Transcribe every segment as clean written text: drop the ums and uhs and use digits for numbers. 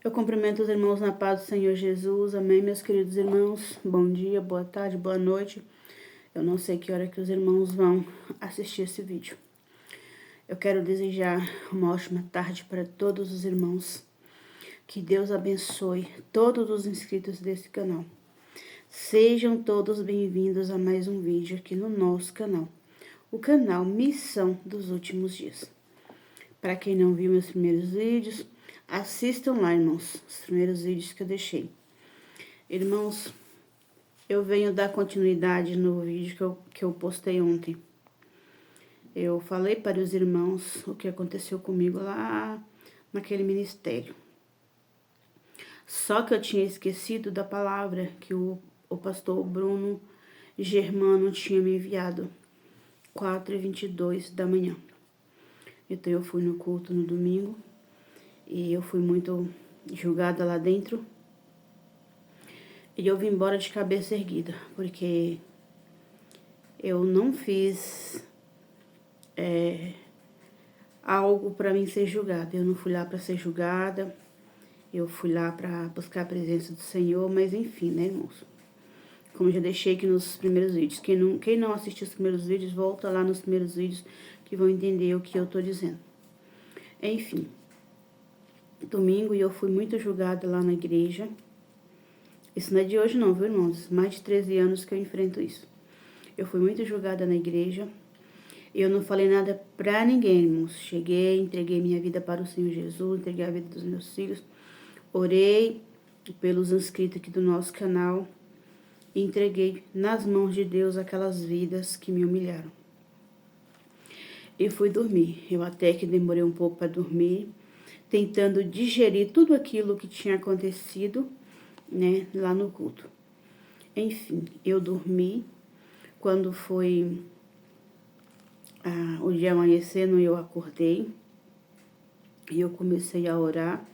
Eu cumprimento os irmãos na paz do Senhor Jesus. Amém, meus queridos irmãos. Bom dia, boa tarde, boa noite. Eu não sei que hora que os irmãos vão assistir esse vídeo. Eu quero desejar uma ótima tarde para todos os irmãos. Que Deus abençoe todos os inscritos desse canal. Sejam todos bem-vindos a mais um vídeo aqui no nosso canal. O canal Missão dos Últimos Dias. Para quem não viu meus primeiros vídeos, assistam lá, irmãos, os primeiros vídeos que eu deixei. Irmãos, eu venho dar continuidade no vídeo que eu postei ontem. Eu falei para os irmãos o que aconteceu comigo lá naquele ministério. Só que eu tinha esquecido da palavra que o pastor Bruno Germano tinha me enviado, 4h22 da manhã. Então eu fui no culto no domingo e eu fui muito julgada lá dentro. E eu vim embora de cabeça erguida, porque eu não fiz algo para mim ser julgada. Eu não fui lá para ser julgada, eu fui lá para buscar a presença do Senhor, mas enfim, né, irmãos? Como eu já deixei aqui nos primeiros vídeos. Quem não assistiu os primeiros vídeos, volta lá nos primeiros vídeos que vão entender o que eu tô dizendo. Enfim, domingo eu fui muito julgada lá na igreja. Isso não é de hoje não, viu, irmãos? Mais de 13 anos que eu enfrento isso. Eu fui muito julgada na igreja. Eu não falei nada pra ninguém, irmãos. Cheguei, entreguei minha vida para o Senhor Jesus, entreguei a vida dos meus filhos. Orei pelos inscritos aqui do nosso canal. E entreguei nas mãos de Deus aquelas vidas que me humilharam. E fui dormir. Eu até que demorei um pouco para dormir, tentando digerir tudo aquilo que tinha acontecido, né, lá no culto. Enfim, eu dormi. Quando foi o dia amanhecendo, eu acordei e eu comecei a orar.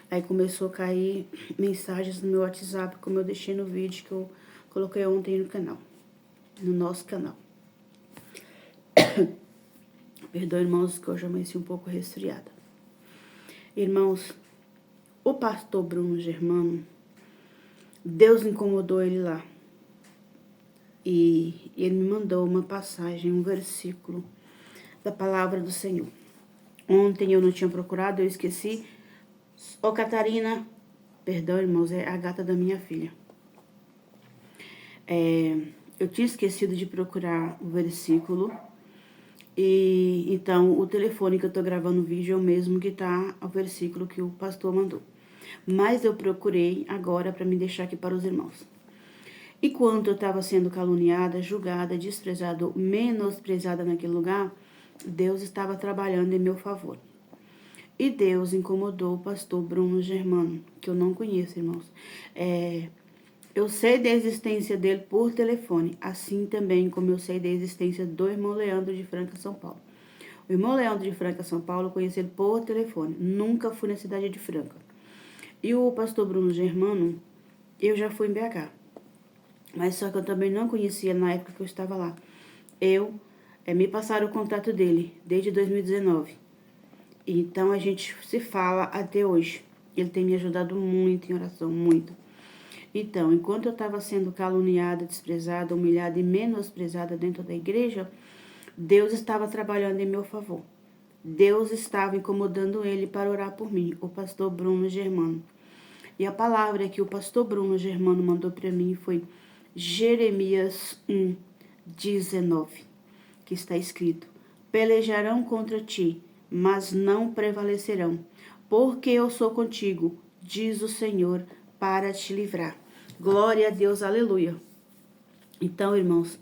Aí começou a cair mensagens no meu WhatsApp, como eu deixei no vídeo que eu coloquei ontem no canal, no nosso canal. Perdoe, irmãos, que eu já amanheci um pouco resfriada. Irmãos, o pastor Bruno Germano, Deus incomodou ele lá. E ele me mandou uma passagem, um versículo da palavra do Senhor. Ontem eu não tinha procurado, eu esqueci. Ô, Catarina, perdão, irmãos, é a gata da minha filha. Eu tinha esquecido de procurar o versículo. E então o telefone que eu tô gravando o vídeo é o mesmo que tá o versículo que o pastor mandou. Mas eu procurei agora para me deixar aqui para os irmãos. Enquanto eu estava sendo caluniada, julgada, desprezada, menosprezada naquele lugar, Deus estava trabalhando em meu favor. E Deus incomodou o pastor Bruno Germano, que eu não conheço, irmãos. Eu sei da existência dele por telefone, assim também como eu sei da existência do irmão Leandro de Franca, São Paulo. O irmão Leandro de Franca, São Paulo, eu conheci ele por telefone, nunca fui na cidade de Franca. E o pastor Bruno Germano, eu já fui em BH, mas só que eu também não conhecia na época que eu estava lá. Me passaram o contato dele desde 2019. Então a gente se fala até hoje. Ele tem me ajudado muito em oração, muito. Então, enquanto eu estava sendo caluniada, desprezada, humilhada e menosprezada dentro da igreja, Deus estava trabalhando em meu favor. Deus estava incomodando ele para orar por mim, o pastor Bruno Germano. E a palavra que o pastor Bruno Germano mandou para mim foi Jeremias 1:19, que está escrito: pelejarão contra ti, mas não prevalecerão, porque eu sou contigo, diz o Senhor, para te livrar. Glória a Deus, aleluia. Então, irmãos,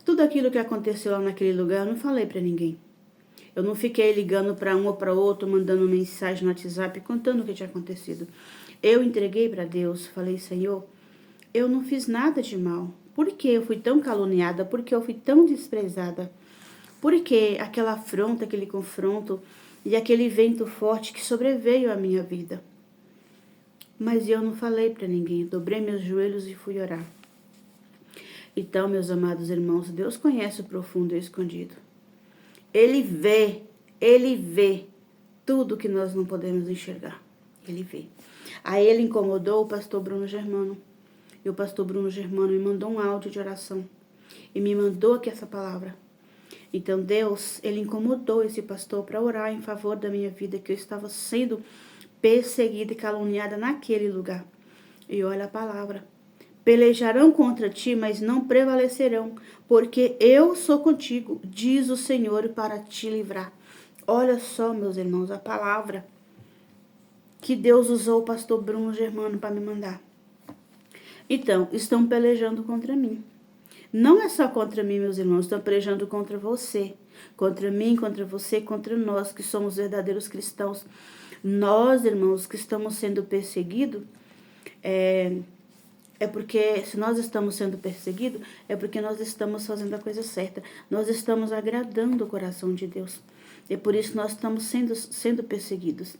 tudo aquilo que aconteceu lá naquele lugar, eu não falei para ninguém. Eu não fiquei ligando para um ou para outro, mandando mensagem no WhatsApp, contando o que tinha acontecido. Eu entreguei para Deus, falei: Senhor, eu não fiz nada de mal. Por que eu fui tão caluniada? Por que eu fui tão desprezada? Por que aquela afronta, aquele confronto e aquele vento forte que sobreveio à minha vida? Mas eu não falei para ninguém, dobrei meus joelhos e fui orar. Então, meus amados irmãos, Deus conhece o profundo e o escondido. Ele vê tudo que nós não podemos enxergar. Ele vê. Aí ele incomodou o pastor Bruno Germano. E o pastor Bruno Germano me mandou um áudio de oração. E me mandou aqui essa palavra. Então Deus, ele incomodou esse pastor para orar em favor da minha vida, que eu estava sendo perseguida e caluniada naquele lugar. E olha a palavra. Pelejarão contra ti, mas não prevalecerão, porque eu sou contigo, diz o Senhor, para te livrar. Olha só, meus irmãos, a palavra que Deus usou o pastor Bruno Germano para me mandar. Então, estão pelejando contra mim. Não é só contra mim, meus irmãos, estão pelejando contra você. Contra mim, contra você, contra nós, que somos verdadeiros cristãos. Nós, irmãos, que estamos sendo perseguidos, é porque, se nós estamos sendo perseguidos, é porque nós estamos fazendo a coisa certa. Nós estamos agradando o coração de Deus. E por isso nós estamos sendo perseguidos.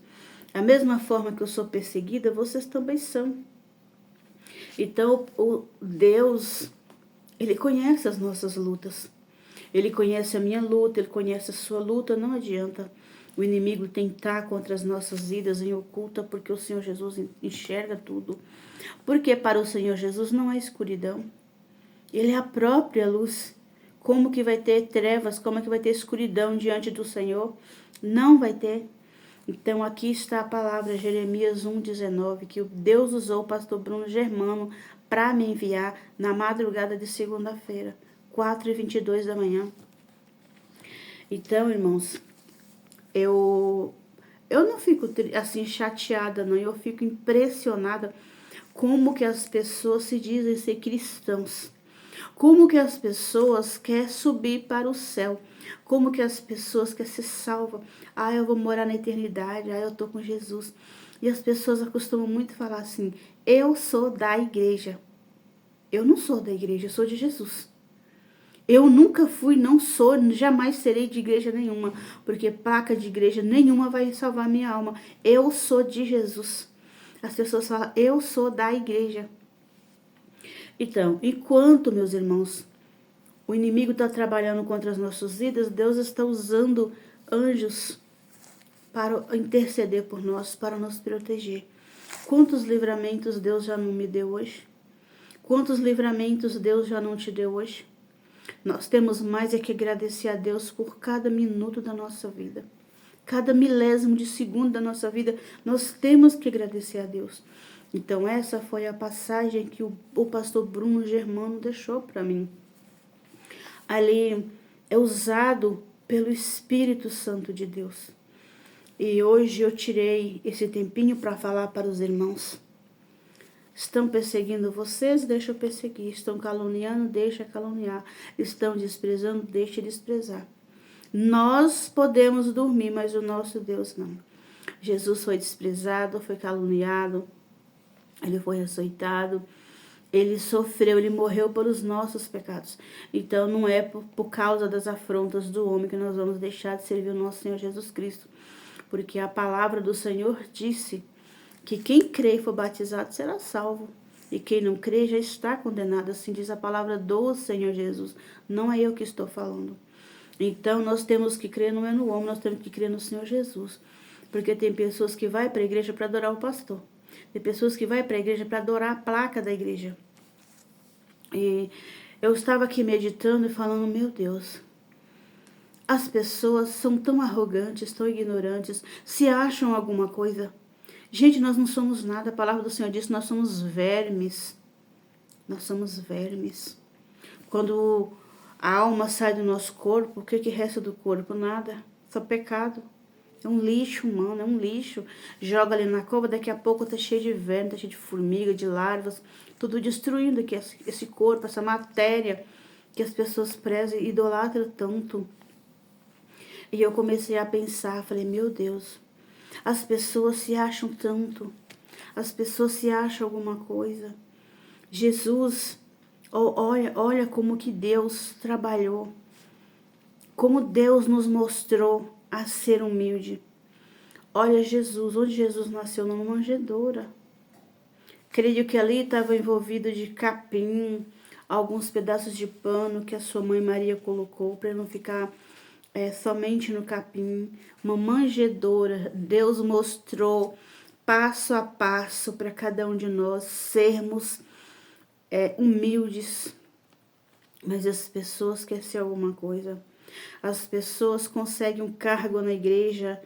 Da mesma forma que eu sou perseguida, vocês também são. Então, o Deus, ele conhece as nossas lutas. Ele conhece a minha luta, ele conhece a sua luta. Não adianta o inimigo tentar contra as nossas vidas em oculta, porque o Senhor Jesus enxerga tudo. Porque para o Senhor Jesus não há escuridão. Ele é a própria luz. Como que vai ter trevas, como que vai ter escuridão diante do Senhor? Não vai ter. Então aqui está a palavra, Jeremias 1,19, que Deus usou o pastor Bruno Germano para me enviar na madrugada de segunda-feira, 4h22 da manhã. Então, irmãos, eu não fico assim chateada, não. Eu fico impressionada como que as pessoas se dizem ser cristãos. Como que as pessoas querem subir para o céu. Como que as pessoas querem ser salvas. Ah, eu vou morar na eternidade. Ah, eu tô com Jesus. E as pessoas acostumam muito falar assim, eu sou da igreja. Eu não sou da igreja, eu sou de Jesus. Eu nunca fui, não sou, jamais serei de igreja nenhuma, porque placa de igreja nenhuma vai salvar minha alma. Eu sou de Jesus. As pessoas falam, eu sou da igreja. Então, enquanto, meus irmãos, o inimigo está trabalhando contra as nossas vidas, Deus está usando anjos para interceder por nós, para nos proteger. Quantos livramentos Deus já não me deu hoje? Quantos livramentos Deus já não te deu hoje? Nós temos mais é que agradecer a Deus por cada minuto da nossa vida. Cada milésimo de segundo da nossa vida, nós temos que agradecer a Deus. Então essa foi a passagem que o pastor Bruno Germano deixou para mim. Ali é usado pelo Espírito Santo de Deus. E hoje eu tirei esse tempinho para falar para os irmãos. Estão perseguindo vocês? Deixa eu perseguir. Estão caluniando? Deixa caluniar. Estão desprezando? Deixa desprezar. Nós podemos dormir, mas o nosso Deus não. Jesus foi desprezado, foi caluniado, ele foi açoitado, ele sofreu, ele morreu pelos nossos pecados. Então não é por causa das afrontas do homem que nós vamos deixar de servir o nosso Senhor Jesus Cristo. Porque a palavra do Senhor disse que quem crê e for batizado será salvo. E quem não crê já está condenado. Assim diz a palavra do Senhor Jesus. Não é eu que estou falando. Então nós temos que crer não é no homem, nós temos que crer no Senhor Jesus. Porque tem pessoas que vão para a igreja para adorar o pastor. Tem pessoas que vão para a igreja para adorar a placa da igreja. E eu estava aqui meditando e falando, meu Deus, as pessoas são tão arrogantes, tão ignorantes, se acham alguma coisa. Gente, nós não somos nada. A palavra do Senhor diz que nós somos vermes. Nós somos vermes. Quando a alma sai do nosso corpo, o que resta do corpo? Nada. Só pecado. É um lixo humano, é um lixo. Joga ali na cova, daqui a pouco tá cheio de verme, tá cheio de formiga, de larvas. Tudo destruindo aqui esse corpo, essa matéria que as pessoas prezam e idolatram tanto. E eu comecei a pensar, falei, meu Deus, as pessoas se acham tanto, as pessoas se acham alguma coisa. Jesus, olha como que Deus trabalhou, como Deus nos mostrou a ser humilde. Olha Jesus, onde Jesus nasceu, numa manjedoura. Creio que ali estava envolvido de capim, alguns pedaços de pano que a sua mãe Maria colocou para não ficar somente no capim, uma manjedoura. Deus mostrou passo a passo para cada um de nós sermos humildes. Mas as pessoas querem ser alguma coisa. As pessoas conseguem um cargo na igreja,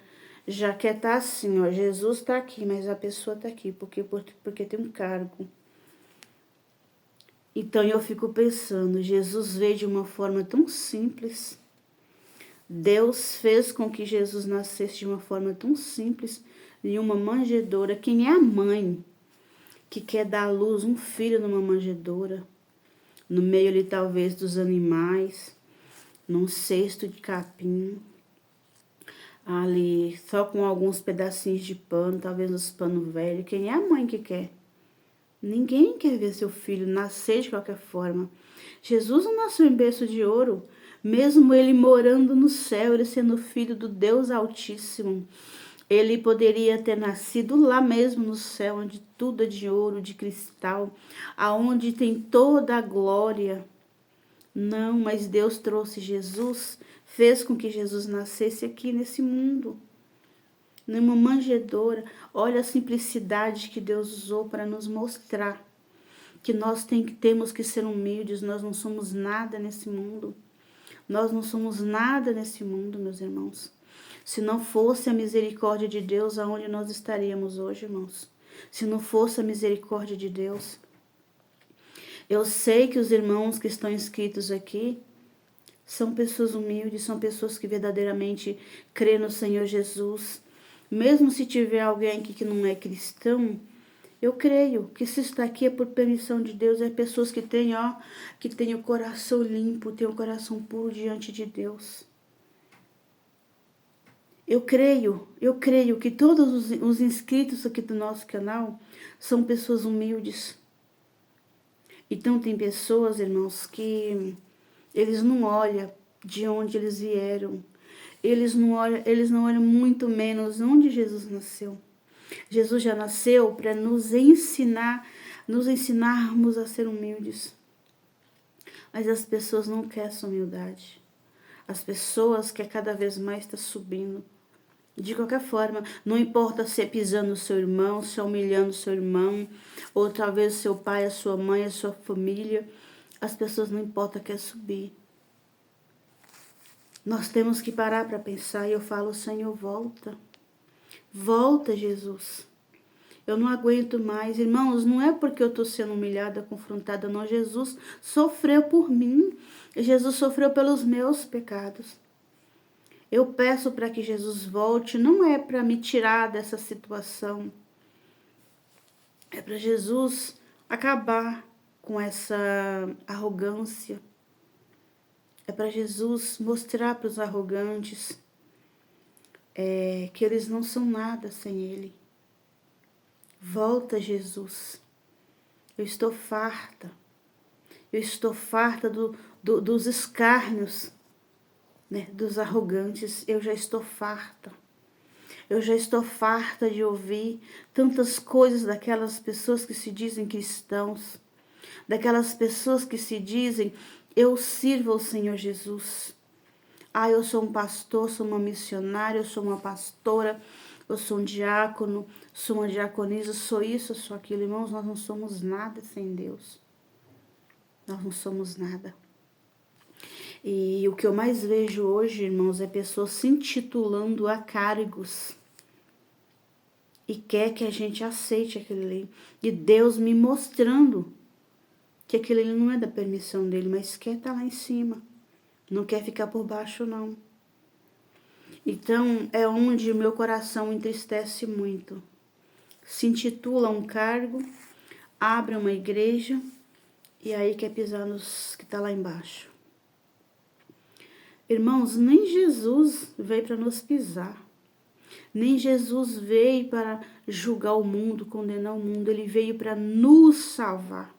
já quer estar assim, ó, Jesus está aqui, mas a pessoa está aqui, porque tem um cargo. Então eu fico pensando, Jesus veio de uma forma tão simples. Deus fez com que Jesus nascesse de uma forma tão simples, em uma manjedoura. Quem é a mãe que quer dar à luz um filho numa manjedoura? No meio ali talvez dos animais, num cesto de capim, ali só com alguns pedacinhos de pano, talvez os panos velhos. Quem é a mãe que quer? Ninguém quer ver seu filho nascer de qualquer forma. Jesus não nasceu em berço de ouro, mesmo ele morando no céu, ele sendo filho do Deus Altíssimo. Ele poderia ter nascido lá mesmo no céu, onde tudo é de ouro, de cristal, aonde tem toda a glória. Não, mas Deus trouxe Jesus, fez com que Jesus nascesse aqui nesse mundo, numa manjedoura. Olha a simplicidade que Deus usou para nos mostrar que nós temos que ser humildes, nós não somos nada nesse mundo. Nós não somos nada nesse mundo, meus irmãos. Se não fosse a misericórdia de Deus, aonde nós estaríamos hoje, irmãos? Se não fosse a misericórdia de Deus. Eu sei que os irmãos que estão inscritos aqui são pessoas humildes, são pessoas que verdadeiramente crêem no Senhor Jesus. Mesmo se tiver alguém aqui que não é cristão, eu creio que se está aqui é por permissão de Deus, é pessoas que têm o coração limpo, têm o coração puro diante de Deus. Eu creio que todos os inscritos aqui do nosso canal são pessoas humildes. Então tem pessoas, irmãos, que eles não olham de onde eles vieram. Eles não olham muito menos onde Jesus nasceu. Jesus já nasceu para nos ensinarmos a ser humildes. Mas as pessoas não querem essa humildade. As pessoas querem cada vez mais estar subindo. De qualquer forma, não importa se é pisando o seu irmão, se é humilhando o seu irmão, ou talvez o seu pai, a sua mãe, a sua família, as pessoas não importa, quer subir. Nós temos que parar para pensar e eu falo, Senhor, volta. Volta, Jesus. Eu não aguento mais. Irmãos, não é porque eu estou sendo humilhada, confrontada, não. Jesus sofreu por mim. Jesus sofreu pelos meus pecados. Eu peço para que Jesus volte, não é para me tirar dessa situação. É para Jesus acabar com essa arrogância. É para Jesus mostrar para os arrogantes que eles não são nada sem Ele. Volta, Jesus. Eu estou farta. Eu estou farta dos escárnios, né, dos arrogantes. Eu já estou farta. Eu já estou farta de ouvir tantas coisas daquelas pessoas que se dizem cristãos, daquelas pessoas que se dizem, eu sirvo ao Senhor Jesus. Eu sou um pastor, sou uma missionária, eu sou uma pastora, eu sou um diácono, sou uma diaconisa, sou isso, sou aquilo. Irmãos, nós não somos nada sem Deus. Nós não somos nada. E o que eu mais vejo hoje, irmãos, é pessoas se intitulando a cargos. E quer que a gente aceite aquele ali. E Deus me mostrando que aquele ali não é da permissão dele, mas quer estar lá em cima. Não quer ficar por baixo, não. Então, é onde o meu coração entristece muito. Se intitula um cargo, abre uma igreja, e aí quer pisar nos que está lá embaixo. Irmãos, nem Jesus veio para nos pisar. Nem Jesus veio para julgar o mundo, condenar o mundo. Ele veio para nos salvar.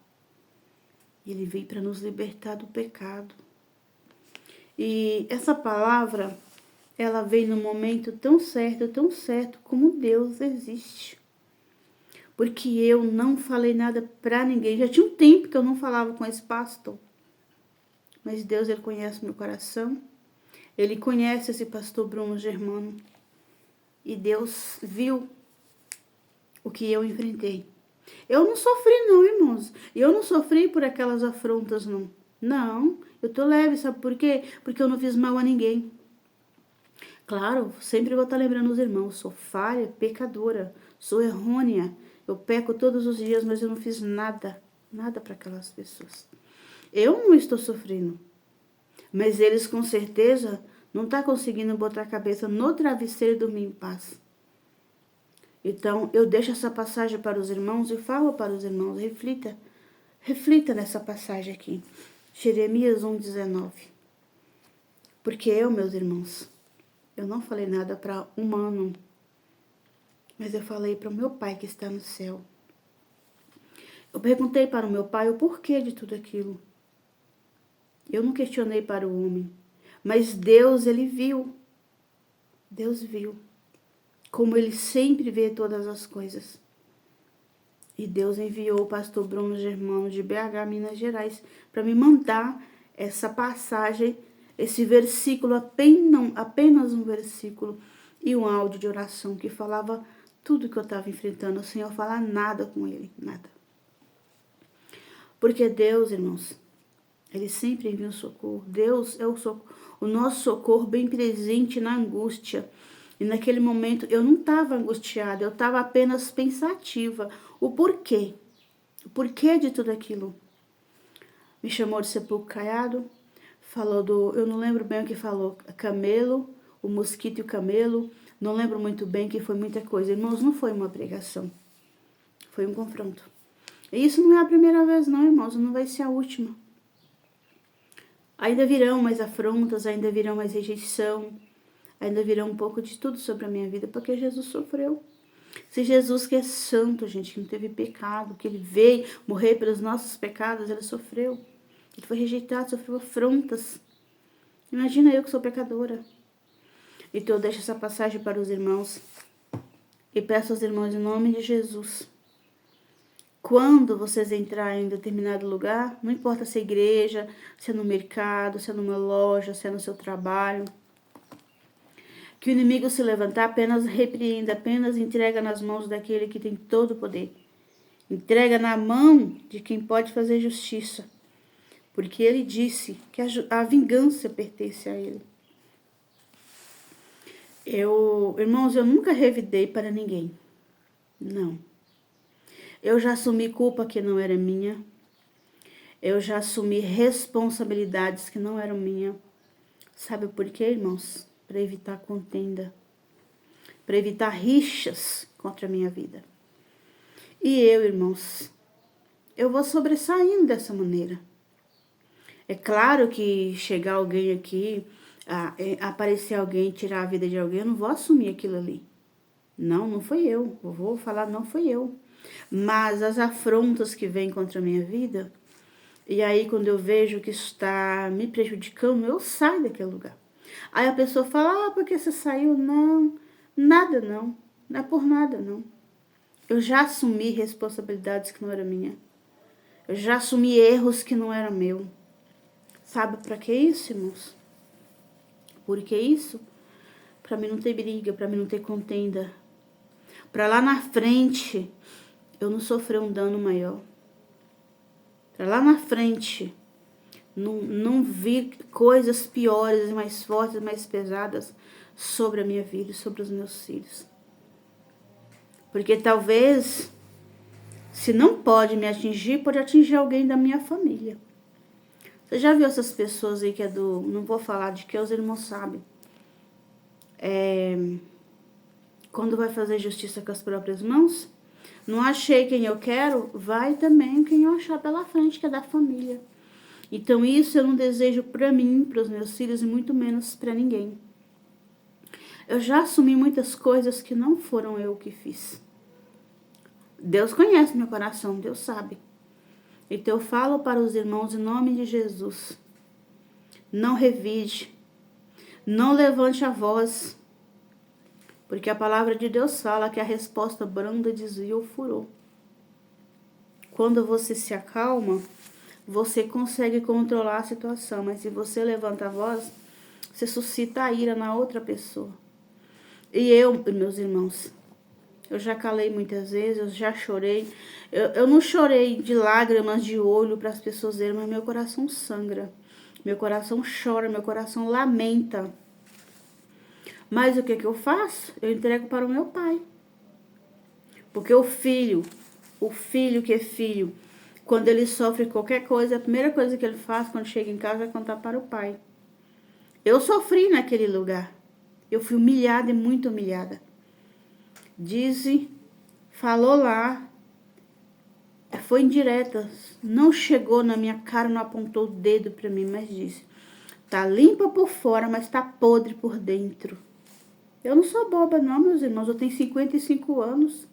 Ele veio para nos libertar do pecado. E essa palavra, ela veio num momento tão certo como Deus existe. Porque eu não falei nada para ninguém. Já tinha um tempo que eu não falava com esse pastor. Mas Deus, Ele conhece meu coração. Ele conhece esse pastor Bruno Germano. E Deus viu o que eu enfrentei. Eu não sofri não, irmãos. Eu não sofri por aquelas afrontas, não. Não, eu tô leve, sabe por quê? Porque eu não fiz mal a ninguém. Claro, sempre vou estar lembrando os irmãos, sou falha, pecadora, sou errônea. Eu peco todos os dias, mas eu não fiz nada para aquelas pessoas. Eu não estou sofrendo, mas eles com certeza não estão conseguindo botar a cabeça no travesseiro e dormir em paz. Então, eu deixo essa passagem para os irmãos e falo para os irmãos, reflita nessa passagem aqui. Jeremias 1,19. Porque eu, meus irmãos, eu não falei nada para humano, mas eu falei para o meu Pai que está no céu. Eu perguntei para o meu Pai o porquê de tudo aquilo. Eu não questionei para o homem, mas Deus, Ele viu. Deus viu. Como Ele sempre vê todas as coisas. E Deus enviou o pastor Bruno Germano de BH, Minas Gerais, para me mandar essa passagem, esse versículo, apenas um versículo e um áudio de oração que falava tudo que eu estava enfrentando, sem eu falar nada com ele, nada. Porque Deus, irmãos, Ele sempre envia um socorro. Deus é o nosso socorro bem presente na angústia. E naquele momento eu não estava angustiada, eu estava apenas pensativa. O porquê? O porquê de tudo aquilo? Me chamou de sepulcro caiado, falou eu não lembro bem o que falou, camelo, o mosquito e o camelo, não lembro muito bem, que foi muita coisa. Irmãos, não foi uma pregação, foi um confronto. E isso não é a primeira vez não, irmãos, não vai ser a última. Ainda virão mais afrontas, ainda virão mais rejeição, ainda virão um pouco de tudo sobre a minha vida, porque Jesus sofreu. Se Jesus, que é santo, gente, que não teve pecado, que Ele veio morrer pelos nossos pecados, Ele sofreu. Ele foi rejeitado, sofreu afrontas. Imagina eu que sou pecadora. Então eu deixo essa passagem para os irmãos e peço aos irmãos em nome de Jesus. Quando vocês entrarem em determinado lugar, não importa se é igreja, se é no mercado, se é numa loja, se é no seu trabalho, que o inimigo se levantar, apenas repreenda, apenas entrega nas mãos daquele que tem todo o poder. Entrega na mão de quem pode fazer justiça. Porque ele disse que a vingança pertence a ele. Irmãos, eu nunca revidei para ninguém. Não. Eu já assumi culpa que não era minha. Eu já assumi responsabilidades que não eram minhas. Sabe por quê, irmãos? Para evitar contenda. Para evitar rixas contra a minha vida. E eu, irmãos, eu vou sobressaindo dessa maneira. É claro que chegar alguém aqui, aparecer alguém, tirar a vida de alguém, eu não vou assumir aquilo ali. Não foi eu. Eu vou falar, não foi eu. Mas as afrontas que vêm contra a minha vida, e aí quando eu vejo que isso está me prejudicando, eu saio daquele lugar. Aí a pessoa fala, porque você saiu? Não, nada não. Não é por nada, não. Eu já assumi responsabilidades que não eram minhas. Eu já assumi erros que não eram meus. Sabe para que isso, irmãos? Por que isso? Para mim não ter briga, para mim não ter contenda. Para lá na frente eu não sofrer um dano maior. Para lá na frente não vir coisas piores, mais fortes, mais pesadas sobre a minha vida e sobre os meus filhos. Porque talvez, se não pode me atingir, pode atingir alguém da minha família. Você já viu essas pessoas aí que é não vou falar de que os irmãos sabem. Quando vai fazer justiça com as próprias mãos, não achei quem eu quero, vai também quem eu achar pela frente, que é da família. Então isso eu não desejo para mim, para os meus filhos e muito menos para ninguém. Eu já assumi muitas coisas que não foram eu que fiz. Deus conhece meu coração, Deus sabe. Então eu falo para os irmãos em nome de Jesus. Não revide. Não levante a voz. Porque a palavra de Deus fala que a resposta branda desvia o furor. Quando você se acalma, você consegue controlar a situação. Mas se você levanta a voz, você suscita a ira na outra pessoa. E eu, meus irmãos, eu já calei muitas vezes, eu já chorei. Eu não chorei de lágrimas de olho para as pessoas verem, mas meu coração sangra. Meu coração chora, meu coração lamenta. Mas o que que eu faço? Eu entrego para o meu pai. Porque o filho que é filho, quando ele sofre qualquer coisa, a primeira coisa que ele faz quando chega em casa é contar para o pai. Eu sofri naquele lugar. Eu fui humilhada e muito humilhada. Disse, falou lá, foi indireta, não chegou na minha cara, não apontou o dedo para mim, mas disse, tá limpa por fora, mas tá podre por dentro. Eu não sou boba não, meus irmãos, eu tenho 55 anos.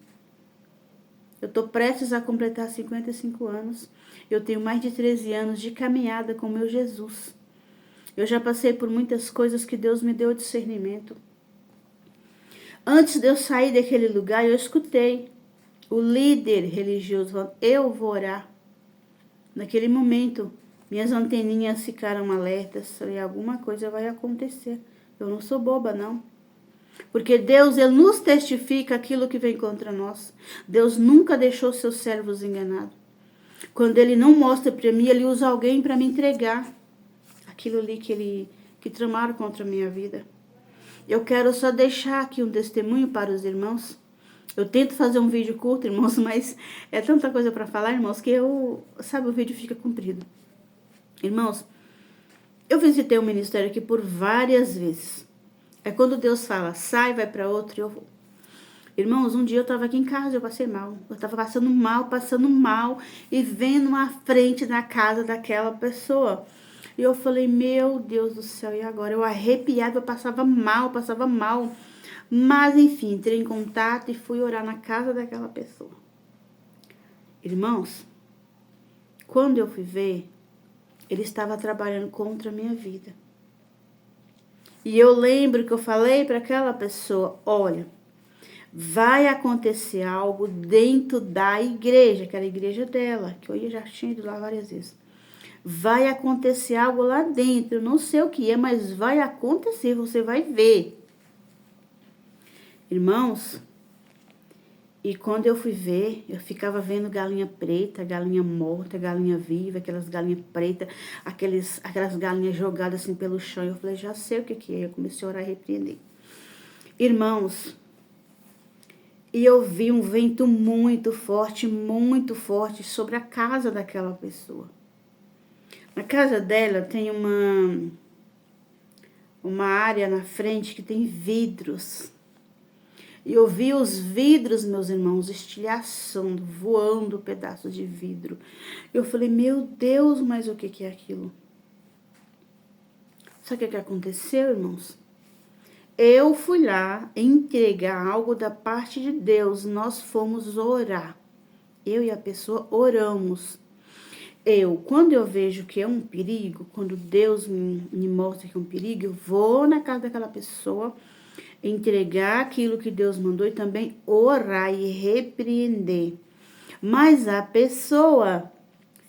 Eu tô prestes a completar 55 anos. Eu tenho mais de 13 anos de caminhada com meu Jesus. Eu já passei por muitas coisas que Deus me deu discernimento. Antes de eu sair daquele lugar, eu escutei o líder religioso falando, eu vou orar. Naquele momento, minhas anteninhas ficaram alertas. Falei, alguma coisa vai acontecer. Eu não sou boba, não. Porque Deus, Ele nos testifica aquilo que vem contra nós. Deus nunca deixou seus servos enganados. Quando Ele não mostra para mim, Ele usa alguém para me entregar aquilo ali que tramaram contra a minha vida. Eu quero só deixar aqui um testemunho para os irmãos. Eu tento fazer um vídeo curto, irmãos, mas é tanta coisa para falar, irmãos, que o vídeo fica comprido. Irmãos, eu visitei o ministério aqui por várias vezes. É quando Deus fala, sai, vai para outro, eu vou. Irmãos, um dia eu estava aqui em casa, eu passei mal. Eu estava passando mal, e vendo à frente da casa daquela pessoa. E eu falei, meu Deus do céu, e agora? Eu arrepiava, eu passava mal. Mas, enfim, entrei em contato e fui orar na casa daquela pessoa. Irmãos, quando eu fui ver, ele estava trabalhando contra a minha vida. E eu lembro que eu falei para aquela pessoa, olha, vai acontecer algo dentro da igreja, que era a igreja dela, que eu já tinha ido lá várias vezes. Vai acontecer algo lá dentro, eu não sei o que é, mas vai acontecer, você vai ver. Irmãos, e quando eu fui ver, eu ficava vendo galinha preta, galinha morta, galinha viva, aquelas galinhas pretas, aquelas galinhas jogadas assim pelo chão. Eu falei, já sei o que é. Eu comecei a orar e repreender. Irmãos, e eu vi um vento muito forte sobre a casa daquela pessoa. Na casa dela tem uma área na frente que tem vidros. E eu vi os vidros, meus irmãos, estilhaçando, voando pedaços de vidro. Eu falei, meu Deus, mas o que é aquilo? Sabe o que aconteceu, irmãos? Eu fui lá entregar algo da parte de Deus. Nós fomos orar. Eu e a pessoa oramos. Quando eu vejo que é um perigo, quando Deus me mostra que é um perigo, eu vou na casa daquela pessoa, entregar aquilo que Deus mandou e também orar e repreender. Mas a pessoa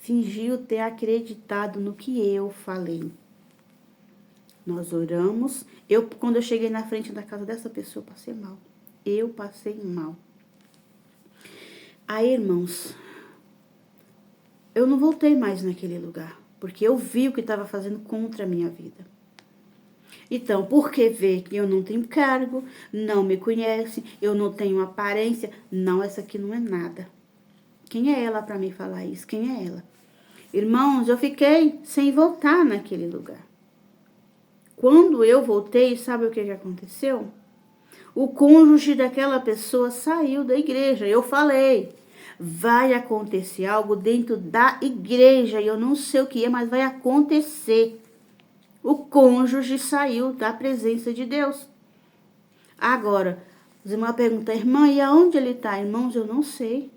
fingiu ter acreditado no que eu falei. Nós oramos. Quando eu cheguei na frente da casa dessa pessoa, eu passei mal. Eu passei mal. Aí, irmãos, eu não voltei mais naquele lugar, porque eu vi o que estava fazendo contra a minha vida. Então, porque vê que eu não tenho cargo, não me conhece, eu não tenho aparência, não, essa aqui não é nada. Quem é ela para me falar isso? Quem é ela? Irmãos, eu fiquei sem voltar naquele lugar. Quando eu voltei, sabe o que aconteceu? O cônjuge daquela pessoa saiu da igreja. Eu falei, vai acontecer algo dentro da igreja. Eu não sei o que é, mas vai acontecer. O cônjuge saiu da presença de Deus. Agora, os irmãos perguntam, irmã, e aonde ele está? Irmãos, eu não sei.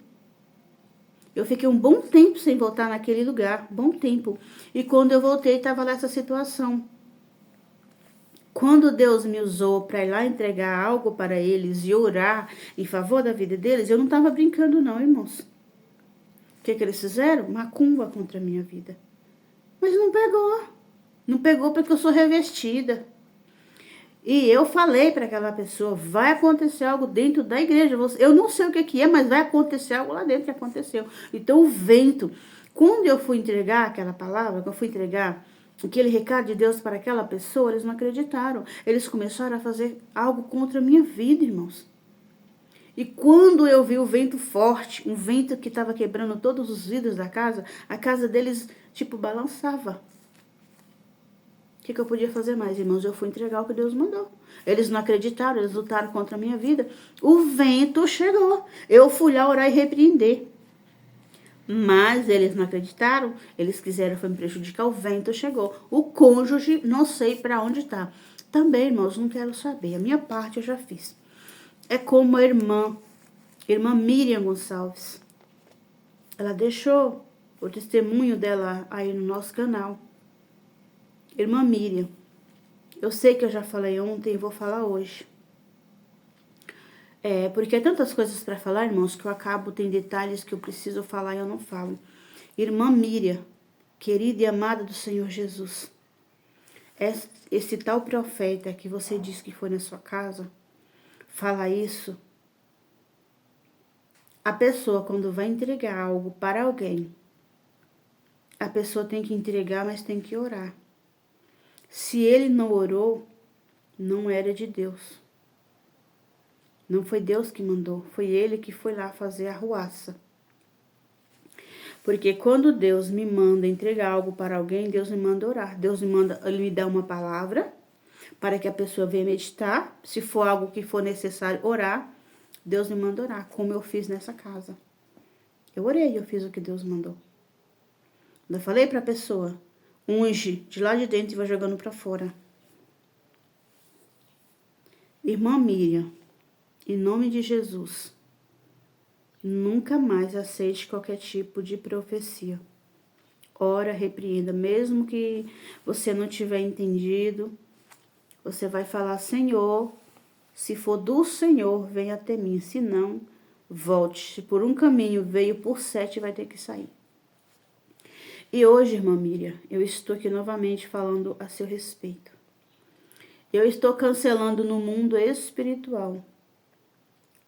Eu fiquei um bom tempo sem voltar naquele lugar, bom tempo. E quando eu voltei, estava nessa situação. Quando Deus me usou para ir lá entregar algo para eles e orar em favor da vida deles, eu não estava brincando não, irmãos. O que eles fizeram? Macumba contra a minha vida. Mas não pegou. Não pegou porque eu sou revestida. E eu falei para aquela pessoa, vai acontecer algo dentro da igreja. Eu não sei o que é, mas vai acontecer algo lá dentro que aconteceu. Então o vento, quando eu fui entregar aquela palavra, quando eu fui entregar aquele recado de Deus para aquela pessoa, eles não acreditaram. Eles começaram a fazer algo contra a minha vida, irmãos. E quando eu vi o vento forte, um vento que estava quebrando todos os vidros da casa, a casa deles, tipo, balançava. O que eu podia fazer mais, irmãos? Eu fui entregar o que Deus mandou. Eles não acreditaram, eles lutaram contra a minha vida. O vento chegou. Eu fui lá orar e repreender. Mas eles não acreditaram, eles quiseram foi me prejudicar, o vento chegou. O cônjuge, não sei para onde está. Também, irmãos, não quero saber. A minha parte eu já fiz. É como a irmã Miriam Gonçalves. Ela deixou o testemunho dela aí no nosso canal. Irmã Miriam, eu sei que eu já falei ontem e vou falar hoje. Porque é tantas coisas para falar, irmãos, que eu acabo, tem detalhes que eu preciso falar e eu não falo. Irmã Miriam, querida e amada do Senhor Jesus, esse tal profeta que você disse que foi na sua casa, fala isso. A pessoa, quando vai entregar algo para alguém, a pessoa tem que entregar, mas tem que orar. Se ele não orou, não era de Deus. Não foi Deus que mandou, foi ele que foi lá fazer a arruaça. Porque quando Deus me manda entregar algo para alguém, Deus me manda orar. Deus me manda, ele me dá uma palavra para que a pessoa venha meditar. Se for algo que for necessário orar, Deus me manda orar, como eu fiz nessa casa. Eu orei, eu fiz o que Deus mandou. Eu falei para a pessoa, unge de lá de dentro e vai jogando para fora. Irmã Miriam, em nome de Jesus, nunca mais aceite qualquer tipo de profecia. Ora, repreenda, mesmo que você não tiver entendido, você vai falar, Senhor, se for do Senhor, venha até mim, se não, volte. Se por um caminho veio, por 7 vai ter que sair. E hoje, irmã Miriam, eu estou aqui novamente falando a seu respeito. Eu estou cancelando no mundo espiritual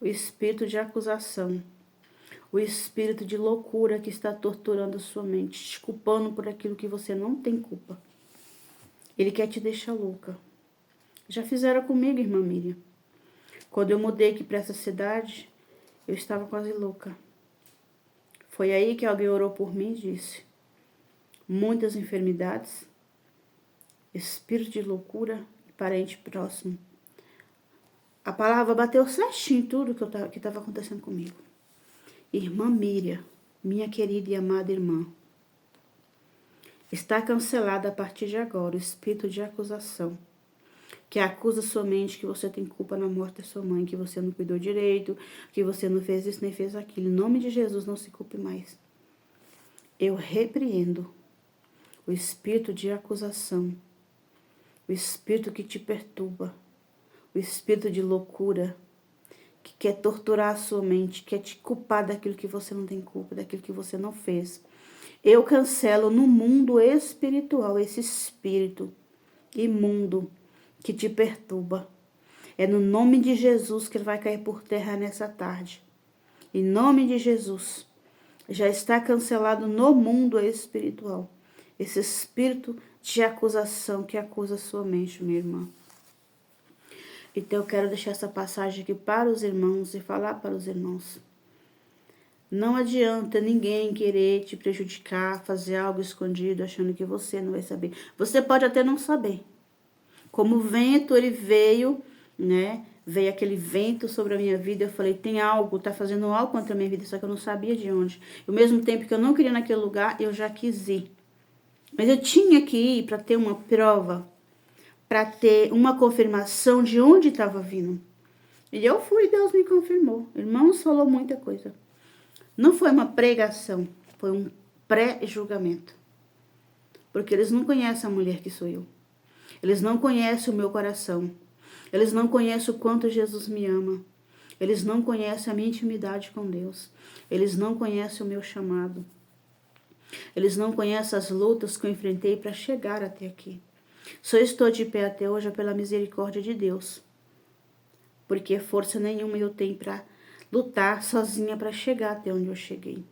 o espírito de acusação, o espírito de loucura que está torturando a sua mente, te culpando por aquilo que você não tem culpa. Ele quer te deixar louca. Já fizeram comigo, irmã Miriam. Quando eu mudei aqui para essa cidade, eu estava quase louca. Foi aí que alguém orou por mim e disse, muitas enfermidades, espírito de loucura e parente próximo. A palavra bateu certinho em tudo que estava acontecendo comigo. Irmã Miriam, minha querida e amada irmã, está cancelada a partir de agora o espírito de acusação, que acusa sua mente que você tem culpa na morte da sua mãe, que você não cuidou direito, que você não fez isso nem fez aquilo. Em nome de Jesus, não se culpe mais. Eu repreendo o espírito de acusação, o espírito que te perturba, o espírito de loucura, que quer torturar a sua mente, quer te culpar daquilo que você não tem culpa, daquilo que você não fez. Eu cancelo no mundo espiritual esse espírito imundo que te perturba. É no nome de Jesus que ele vai cair por terra nessa tarde. Em nome de Jesus, já está cancelado no mundo espiritual esse espírito de acusação que acusa a sua mente, minha irmã. Então eu quero deixar essa passagem aqui para os irmãos e falar para os irmãos. Não adianta ninguém querer te prejudicar, fazer algo escondido, achando que você não vai saber. Você pode até não saber. Como o vento, ele veio, né? Veio aquele vento sobre a minha vida. Eu falei, tem algo, tá fazendo algo contra a minha vida, só que eu não sabia de onde. Ao mesmo tempo que eu não queria naquele lugar, eu já quis ir. Mas eu tinha que ir para ter uma prova, para ter uma confirmação de onde estava vindo. E eu fui, Deus me confirmou. Irmãos, falou muita coisa. Não foi uma pregação, foi um pré-julgamento. Porque eles não conhecem a mulher que sou eu. Eles não conhecem o meu coração. Eles não conhecem o quanto Jesus me ama. Eles não conhecem a minha intimidade com Deus. Eles não conhecem o meu chamado. Eles não conhecem as lutas que eu enfrentei para chegar até aqui. Só estou de pé até hoje pela misericórdia de Deus. Porque força nenhuma eu tenho para lutar sozinha para chegar até onde eu cheguei.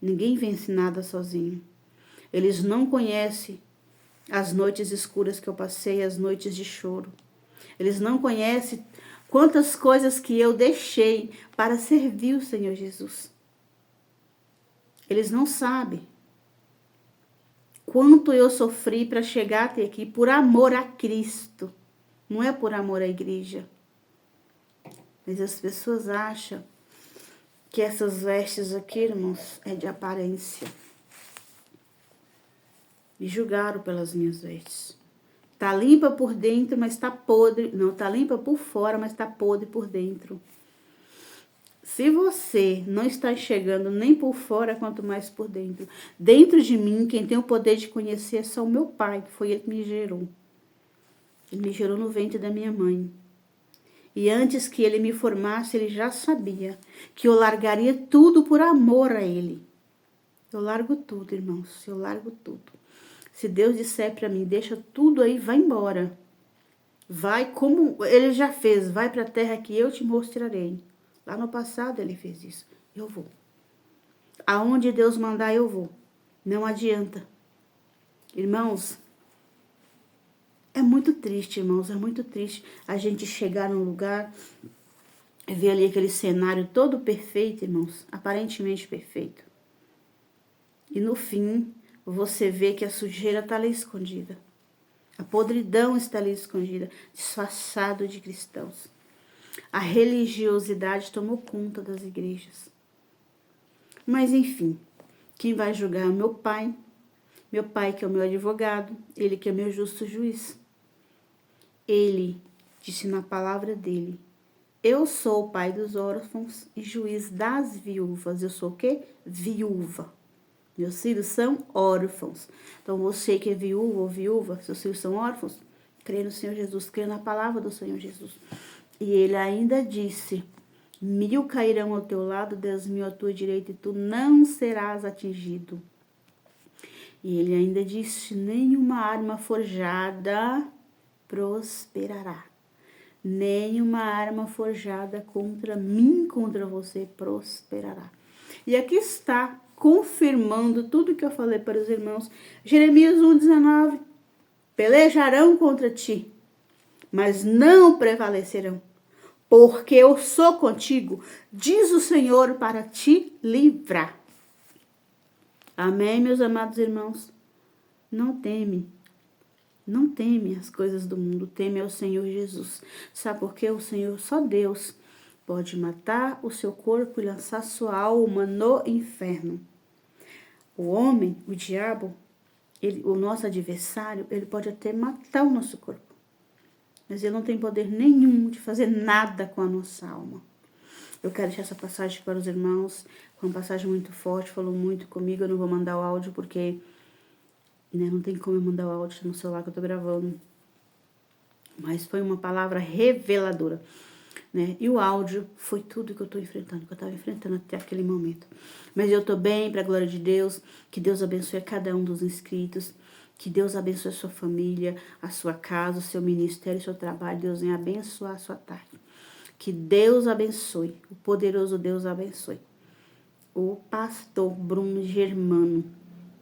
Ninguém vence nada sozinho. Eles não conhecem as noites escuras que eu passei, as noites de choro. Eles não conhecem quantas coisas que eu deixei para servir o Senhor Jesus. Eles não sabem quanto eu sofri para chegar até aqui por amor a Cristo. Não é por amor à igreja. Mas as pessoas acham que essas vestes aqui, irmãos, é de aparência. Me julgaram pelas minhas vestes. Tá limpa por dentro, mas tá podre. Não, tá limpa por fora, mas tá podre por dentro. Se você não está enxergando nem por fora, quanto mais por dentro. Dentro de mim, quem tem o poder de conhecer é só o meu pai, que foi ele que me gerou. Ele me gerou no ventre da minha mãe. E antes que ele me formasse, ele já sabia que eu largaria tudo por amor a ele. Eu largo tudo, irmãos, eu largo tudo. Se Deus disser para mim, deixa tudo aí, vai embora. Vai como ele já fez, vai para a terra que eu te mostrarei. Lá no passado ele fez isso. Eu vou. Aonde Deus mandar, eu vou. Não adianta. Irmãos, é muito triste, irmãos, é muito triste a gente chegar num lugar e ver ali aquele cenário todo perfeito, irmãos, aparentemente perfeito. E no fim, você vê que a sujeira está ali escondida. A podridão está ali escondida, disfarçado de cristãos. A religiosidade tomou conta das igrejas. Mas enfim, quem vai julgar é o meu pai que é o meu advogado, ele que é meu justo juiz. Ele disse na palavra dele, eu sou o pai dos órfãos e juiz das viúvas. Eu sou o quê? Viúva. Meus filhos são órfãos. Então, você que é viúva ou viúva, seus filhos são órfãos, crê no Senhor Jesus, crê na palavra do Senhor Jesus. E ele ainda disse, 1000 cairão ao teu lado, 10.000 à tua direita, e tu não serás atingido. E ele ainda disse, nenhuma arma forjada prosperará. Nenhuma arma forjada contra mim, contra você, prosperará. E aqui está confirmando tudo que eu falei para os irmãos. Jeremias 1,19. Pelejarão contra ti, mas não prevalecerão. Porque eu sou contigo, diz o Senhor, para te livrar. Amém, meus amados irmãos? Não teme as coisas do mundo, teme ao Senhor Jesus. Sabe por quê? O Senhor, só Deus, pode matar o seu corpo e lançar sua alma no inferno. O homem, o diabo, o nosso adversário, ele pode até matar o nosso corpo. Mas ele não tem poder nenhum de fazer nada com a nossa alma. Eu quero deixar essa passagem para os irmãos. Foi uma passagem muito forte, falou muito comigo. Eu não vou mandar o áudio porque não tem como eu mandar o áudio no celular que eu tô gravando. Mas foi uma palavra reveladora. E o áudio foi tudo que eu tô enfrentando, que eu tava enfrentando até aquele momento. Mas eu tô bem, pra glória de Deus. Que Deus abençoe a cada um dos inscritos. Que Deus abençoe a sua família, a sua casa, o seu ministério, o seu trabalho. Deus venha abençoar a sua tarde. Que Deus abençoe, o poderoso Deus abençoe. O pastor Bruno Germano,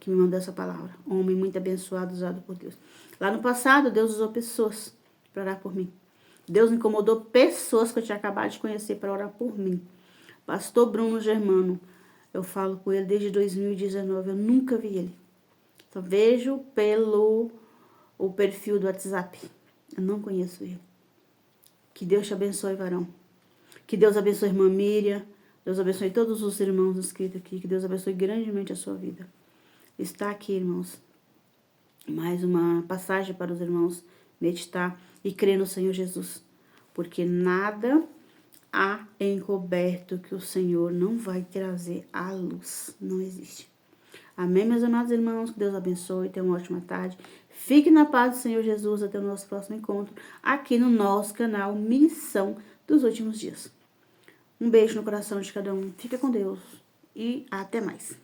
que me mandou essa palavra. Homem muito abençoado, usado por Deus. Lá no passado, Deus usou pessoas para orar por mim. Deus me incomodou pessoas que eu tinha acabado de conhecer para orar por mim. Pastor Bruno Germano, eu falo com ele desde 2019, eu nunca vi ele. Só vejo pelo o perfil do WhatsApp. Eu não conheço ele. Que Deus te abençoe, varão. Que Deus abençoe a irmã Miriam. Deus abençoe todos os irmãos inscritos aqui. Que Deus abençoe grandemente a sua vida. Está aqui, irmãos, mais uma passagem para os irmãos meditar e crer no Senhor Jesus. Porque nada há encoberto que o Senhor não vai trazer à luz. Não existe. Amém, meus amados irmãos? Que Deus abençoe. Tenha uma ótima tarde. Fique na paz do Senhor Jesus. Até o nosso próximo encontro aqui no nosso canal Missão dos Últimos Dias. Um beijo no coração de cada um. Fica com Deus e até mais.